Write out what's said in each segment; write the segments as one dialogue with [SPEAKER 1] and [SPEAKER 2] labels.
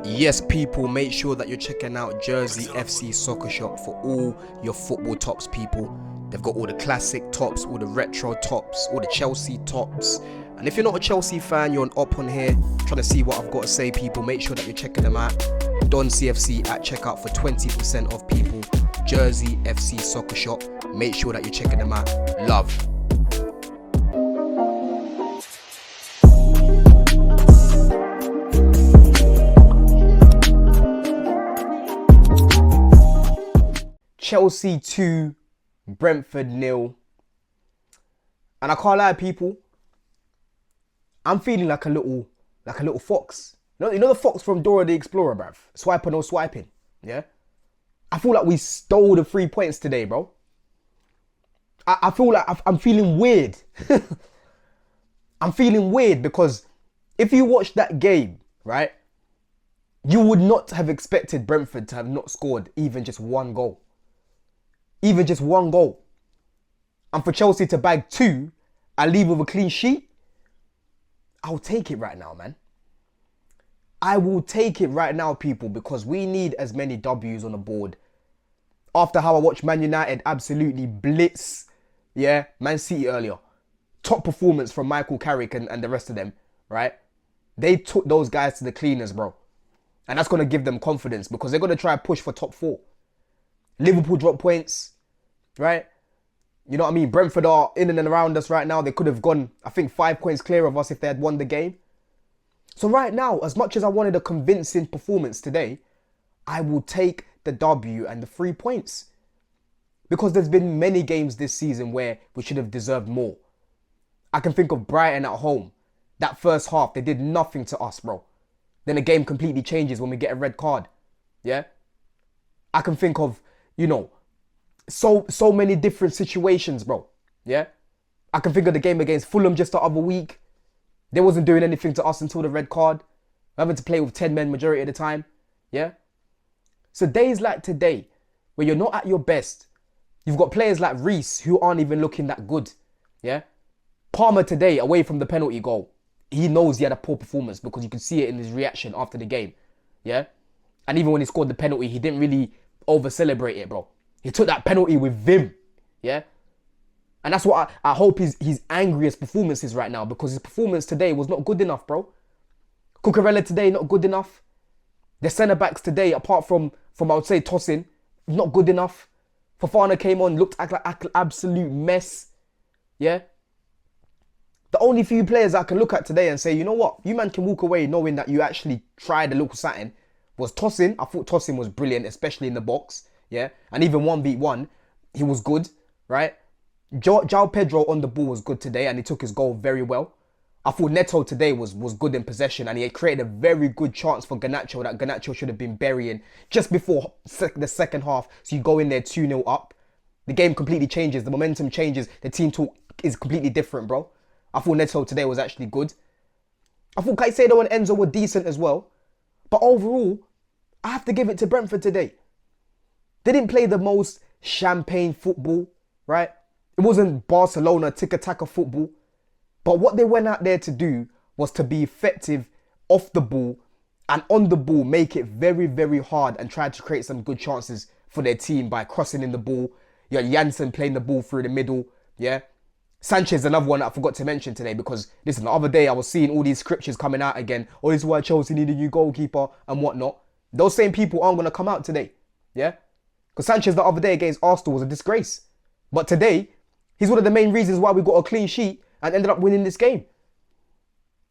[SPEAKER 1] Yes, people, make sure that you're checking out Jersey FC Soccer Shop for all your football tops, people. They've got all the classic tops, all the retro tops, all the Chelsea tops. And if you're not a Chelsea fan, you're an op on here, trying to see what I've got to say, people. Make sure that you're checking them out. Don CFC at checkout for 20% off, people. Jersey FC Soccer Shop. Make sure that you're checking them out. Love. Chelsea 2, Brentford 0. And I can't lie, people, I'm feeling like a little fox. You know the fox from Dora the Explorer, bruv? Swiping or swiping, yeah? I feel like we stole the 3 points today, bro. I feel like I'm feeling weird. I'm feeling weird because if you watch that game, right, you would not have expected Brentford to have not scored even just one goal. Even just one goal. And for Chelsea to bag 2 and leave with a clean sheet, I'll take it right now, man. I will take it right now, people, because we need as many W's on the board. After how I watched Man United absolutely blitz, yeah, Man City earlier. Top performance from Michael Carrick and the rest of them, right? They took those guys to the cleaners, bro. And that's going to give them confidence because they're going to try and push for top 4. Liverpool drop points, right? You know what I mean? Brentford are in and around us right now. They could have gone, I think, 5 points clear of us if they had won the game. So right now, as much as I wanted a convincing performance today, I will take the W and the 3 points. Because there's been many games this season where we should have deserved more. I can think of Brighton at home. That first half, they did nothing to us, bro. Then the game completely changes when we get a red card. Yeah? I can think of, you know, so many different situations, bro. Yeah? I can think of the game against Fulham just the other week. They wasn't doing anything to us until the red card. We're having to play with 10 men majority of the time. Yeah? So days like today, where you're not at your best, you've got players like Reece who aren't even looking that good. Yeah? Palmer today, away from the penalty goal, he knows he had a poor performance because you can see it in his reaction after the game. Yeah? And even when he scored the penalty, he didn't really over-celebrate it, bro. He took that penalty with vim, yeah? And that's what I hope his angriest performances right now, because his performance today was not good enough, bro. Cucurella today, not good enough. The centre-backs today, apart from I would say Tosin, not good enough. Fofana came on, looked like an absolute mess, yeah? The only few players I can look at today and say, you know what? You man can walk away knowing that you actually tried a little something was Tosin. I thought Tosin was brilliant, especially in the box. Yeah, and even 1v1, he was good, right? João Pedro on the ball was good today and he took his goal very well. I thought Neto today was good in possession and he had created a very good chance for Garnacho that Garnacho should have been burying just before the second half. So you go in there 2-0 up. The game completely changes. The momentum changes. The team talk is completely different, bro. I thought Neto today was actually good. I thought Caicedo and Enzo were decent as well. But overall, I have to give it to Brentford today. They didn't play the most champagne football, right? It wasn't Barcelona tiki-taka football. But what they went out there to do was to be effective off the ball and on the ball, make it very, very hard and try to create some good chances for their team by crossing in the ball. You got Janssen playing the ball through the middle, yeah? Sanchez, another one that I forgot to mention today because, listen, the other day I was seeing all these scriptures coming out again. Oh, this is why Chelsea need a new goalkeeper and whatnot. Those same people aren't going to come out today, yeah? Because Sanchez the other day against Arsenal was a disgrace. But today, he's one of the main reasons why we got a clean sheet and ended up winning this game.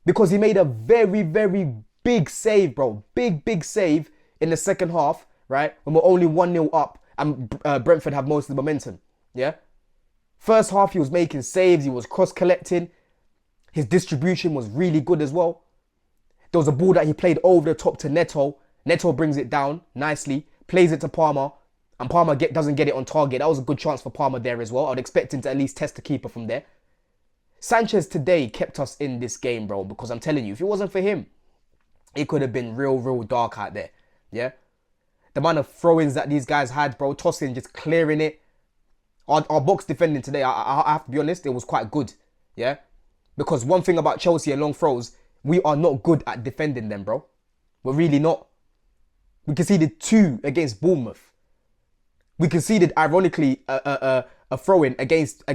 [SPEAKER 1] Because he made a very, very big save, bro. Big save in the second half, right? When we're only 1-0 up and Brentford have most of the momentum, yeah? First half, he was making saves. He was cross-collecting. His distribution was really good as well. There was a ball that he played over the top to Neto. Neto brings it down nicely, plays it to Palmer. And Palmer doesn't get it on target. That was a good chance for Palmer there as well. I'd expect him to at least test the keeper from there. Sanchez today kept us in this game, bro. Because I'm telling you, if it wasn't for him, it could have been real dark out there. Yeah? The amount of throw-ins that these guys had, bro. Tosin just clearing it. Our box defending today, I have to be honest, it was quite good. Yeah? Because one thing about Chelsea and long throws, we are not good at defending them, bro. We're really not. We conceded 2 against Bournemouth. We conceded, ironically, a throw-in against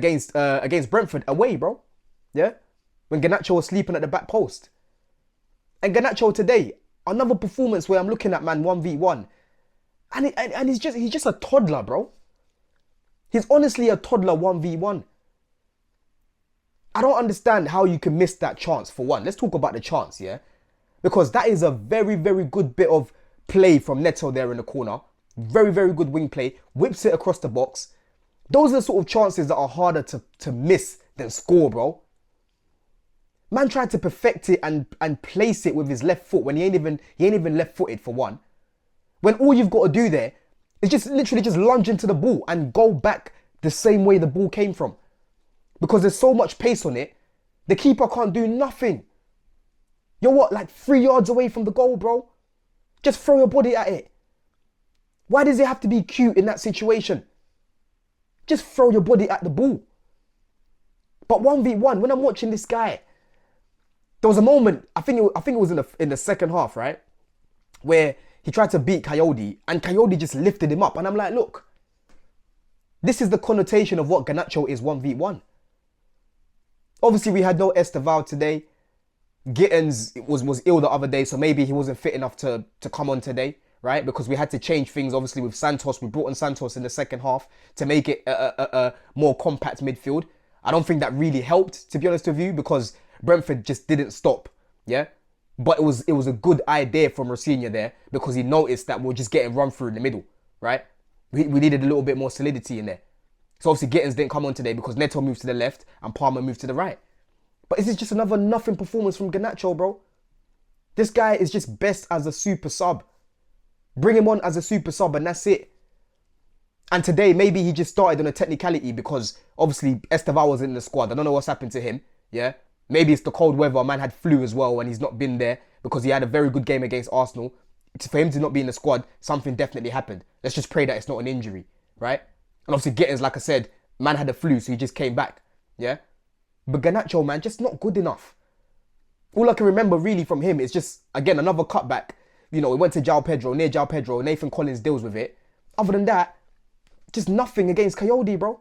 [SPEAKER 1] Brentford away, bro. Yeah? When Garnacho was sleeping at the back post. And Garnacho today, another performance where I'm looking at, man, 1v1. And he's just a toddler, bro. He's honestly a toddler 1v1. I don't understand how you can miss that chance, for one. Let's talk about the chance, yeah? Because that is a very, very good bit of play from Neto there in the corner. Very, very good wing play. Whips it across the box. Those are the sort of chances that are harder to miss than score, bro. Man tried to perfect it and place it with his left foot when he ain't even left-footed, for one. When all you've got to do there is just literally just lunge into the ball and go back the same way the ball came from. Because there's so much pace on it, the keeper can't do nothing. You're what, like 3 yards away from the goal, bro? Just throw your body at it. Why does it have to be cute in that situation? Just throw your body at the ball. But 1v1, when I'm watching this guy, there was a moment, I think it was in the second half, right? Where he tried to beat Coyote and Coyote just lifted him up. And I'm like, look, this is the connotation of what Garnacho is 1v1. Obviously, we had no Esteval today. Gittins was ill the other day, so maybe he wasn't fit enough to come on today, right? Because we had to change things, obviously, with Santos. We brought in Santos in the second half to make it a more compact midfield. I don't think that really helped, to be honest with you, because Brentford just didn't stop, yeah? But it was a good idea from Rosinha there, because he noticed that we're just getting run through in the middle, right? We needed a little bit more solidity in there. So obviously Gittins didn't come on today because Neto moved to the left and Palmer moved to the right. But this is just another nothing performance from Garnacho, bro. This guy is just best as a super sub. Bring him on as a super sub and that's it. And today, maybe he just started on a technicality because obviously Esteval was in the squad. I don't know what's happened to him, yeah? Maybe it's the cold weather. Man had flu as well and he's not been there because he had a very good game against Arsenal. For him to not be in the squad, something definitely happened. Let's just pray that it's not an injury, right? And obviously Gittins, like I said, man had a flu, so he just came back, yeah? But Garnacho, man, just not good enough. All I can remember really from him is just, again, another cutback. You know, it went to João Pedro, near João Pedro. Nathan Collins deals with it. Other than that, just nothing against Coyote, bro.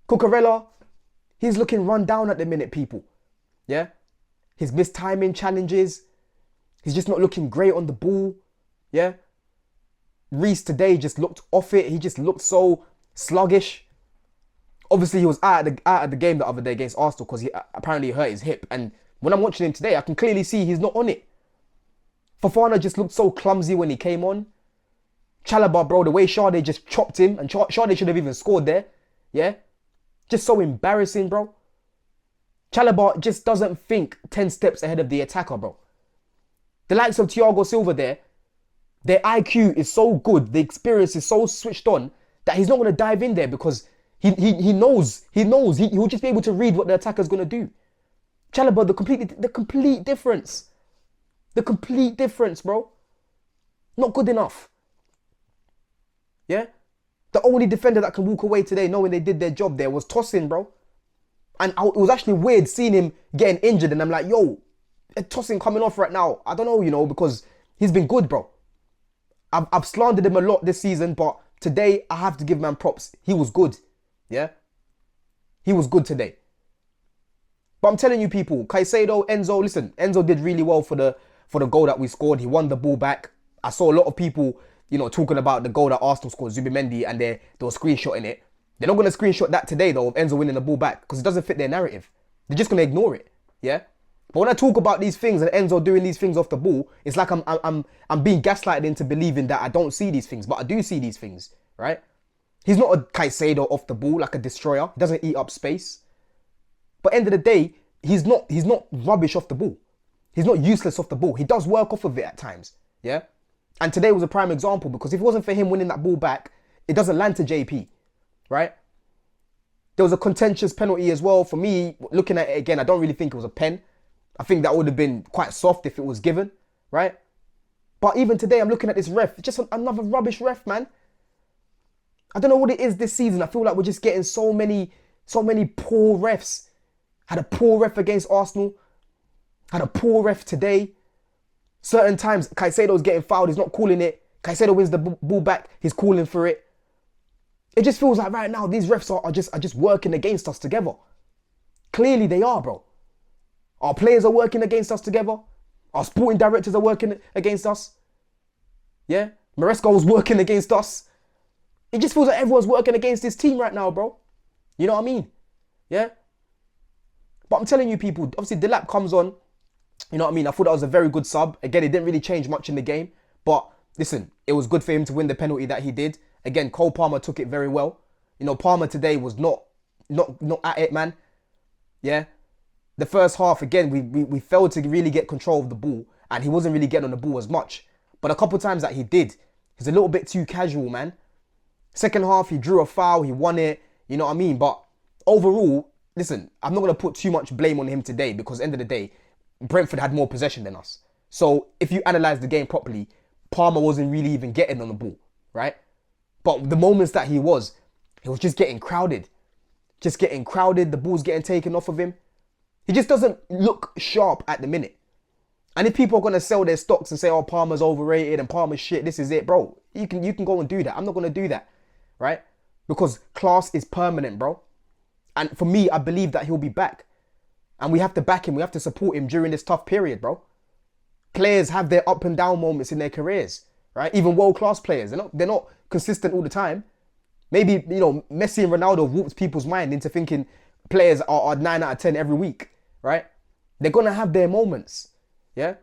[SPEAKER 1] Cucurella, he's looking run down at the minute, people. Yeah? His missed timing challenges. He's just not looking great on the ball. Yeah? Reece today just looked off it. He just looked so sluggish. Obviously, he was out of the game the other day against Arsenal because he apparently hurt his hip. And when I'm watching him today, I can clearly see he's not on it. Fofana just looked so clumsy when he came on. Chalobah, bro, the way Sade just chopped him. And Sade should have even scored there. Yeah? Just so embarrassing, bro. Chalobah just doesn't think 10 steps ahead of the attacker, bro. The likes of Thiago Silva there, their IQ is so good, the experience is so switched on that he's not going to dive in there because he knows he'll just be able to read what the attacker's going to do. Chalobah, the complete difference. The complete difference, bro. Not good enough. Yeah? The only defender that can walk away today knowing they did their job there was Tosin, bro. And it was actually weird seeing him getting injured and I'm like, yo, Tosin coming off right now. I don't know, you know, because he's been good, bro. I've slandered him a lot this season, but today I have to give man props. He was good. Yeah? He was good today. But I'm telling you people, Caicedo, Enzo, listen, Enzo did really well for the goal that we scored. He won the ball back. I saw a lot of people, you know, talking about the goal that Arsenal scored, Zubimendi, and they were screenshotting it. They're not going to screenshot that today, though, of Enzo winning the ball back, because it doesn't fit their narrative. They're just going to ignore it, yeah? But when I talk about these things and Enzo doing these things off the ball, it's like I'm being gaslighted into believing that I don't see these things, but I do see these things, right? He's not a Caicedo off the ball, like a destroyer. He doesn't eat up space. But end of the day, he's not rubbish off the ball. He's not useless off the ball. He does work off of it at times, yeah? And today was a prime example because if it wasn't for him winning that ball back, it doesn't land to JP, right? There was a contentious penalty as well. For me, looking at it again, I don't really think it was a pen. I think that would have been quite soft if it was given, right? But even today, I'm looking at this ref. It's just another rubbish ref, man. I don't know what it is this season. I feel like we're just getting so many poor refs. Had a poor ref against Arsenal. Had a poor ref today. Certain times, Caicedo's getting fouled, he's not calling it. Caicedo wins the ball back, he's calling for it. It just feels like right now, these refs are just working against us together. Clearly they are, bro. Our players are working against us together. Our sporting directors are working against us. Yeah? Maresco was working against us. It just feels like everyone's working against this team right now, bro. You know what I mean? Yeah? But I'm telling you people, obviously Delap comes on. You know what I mean? I thought that was a very good sub. Again, it didn't really change much in the game. But listen, it was good for him to win the penalty that he did. Again, Cole Palmer took it very well. You know, Palmer today was not at it, man. Yeah? The first half, again, we failed to really get control of the ball. And he wasn't really getting on the ball as much. But a couple times that he did, he's a little bit too casual, man. Second half, he drew a foul, he won it. You know what I mean? But overall, listen, I'm not going to put too much blame on him today because at the end of the day, Brentford had more possession than us. So if you analyse the game properly, Palmer wasn't really even getting on the ball, right? But the moments that he was just getting crowded. Just getting crowded, the ball's getting taken off of him. He just doesn't look sharp at the minute. And if people are going to sell their stocks and say, oh, Palmer's overrated and Palmer's shit, this is it, bro. You can go and do that. I'm not going to do that, right? Because class is permanent, bro. And for me, I believe that he'll be back. And we have to back him. We have to support him during this tough period, bro. Players have their up and down moments in their careers, right? Even world-class players. They're not consistent all the time. Maybe, you know, Messi and Ronaldo whooped people's mind into thinking players are 9 out of 10 every week, right? They're going to have their moments, yeah?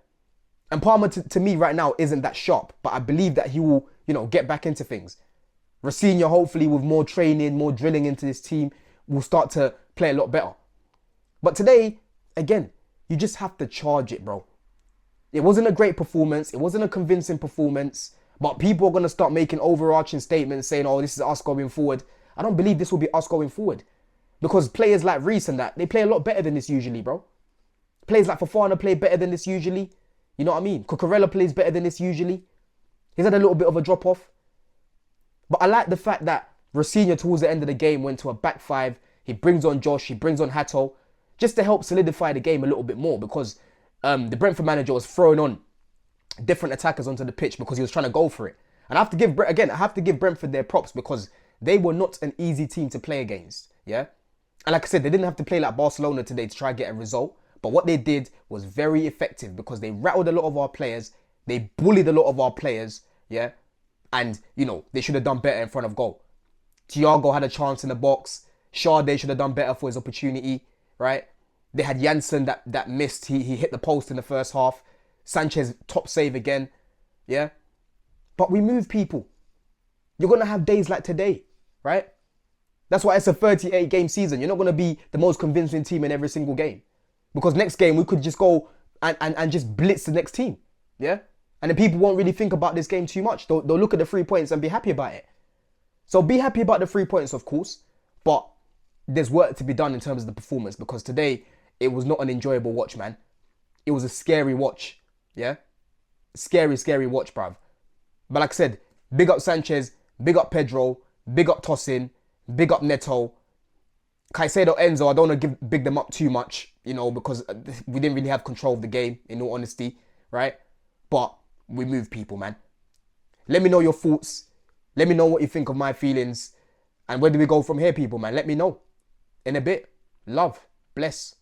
[SPEAKER 1] And Palmer, to me right now, isn't that sharp. But I believe that he will, you know, get back into things. Rafinha, hopefully, with more training, more drilling into this team, will start to play a lot better. But today, again, you just have to charge it, bro. It wasn't a great performance. It wasn't a convincing performance. But people are going to start making overarching statements saying, oh, this is us going forward. I don't believe this will be us going forward. Because players like Reece and that, they play a lot better than this usually, bro. Players like Fofana play better than this usually. You know what I mean? Cucurella plays better than this usually. He's had a little bit of a drop-off. But I like the fact that Rafinha, towards the end of the game, went to a back five. He brings on Josh. He brings on Hato. Just to help solidify the game a little bit more. Because the Brentford manager was throwing on different attackers onto the pitch because he was trying to go for it. And I have to give Brentford their props because they were not an easy team to play against. Yeah? And like I said, they didn't have to play like Barcelona today to try and get a result. But what they did was very effective because they rattled a lot of our players. They bullied a lot of our players. Yeah? And, you know, they should have done better in front of goal. Thiago had a chance in the box. Sade should have done better for his opportunity, right? They had Janssen that missed. He hit the post in the first half. Sanchez, top save again. Yeah? But we move people. You're going to have days like today, right? That's why it's a 38-game season. You're not going to be the most convincing team in every single game. Because next game, we could just go and just blitz the next team. Yeah? And then people won't really think about this game too much. They'll look at the 3 points and be happy about it. So be happy about the 3 points, of course. But there's work to be done in terms of the performance. Because today, it was not an enjoyable watch, man. It was a scary watch. Yeah? Scary, scary watch, bruv. But like I said, big up Sanchez, big up Pedro, big up Tosin, big up Neto. Caicedo, Enzo, I don't want to big them up too much, you know, because we didn't really have control of the game, in all honesty, right? But we move people, man. Let me know your thoughts. Let me know what you think of my feelings. And where do we go from here, people, man? Let me know. In a bit. Love. Bless.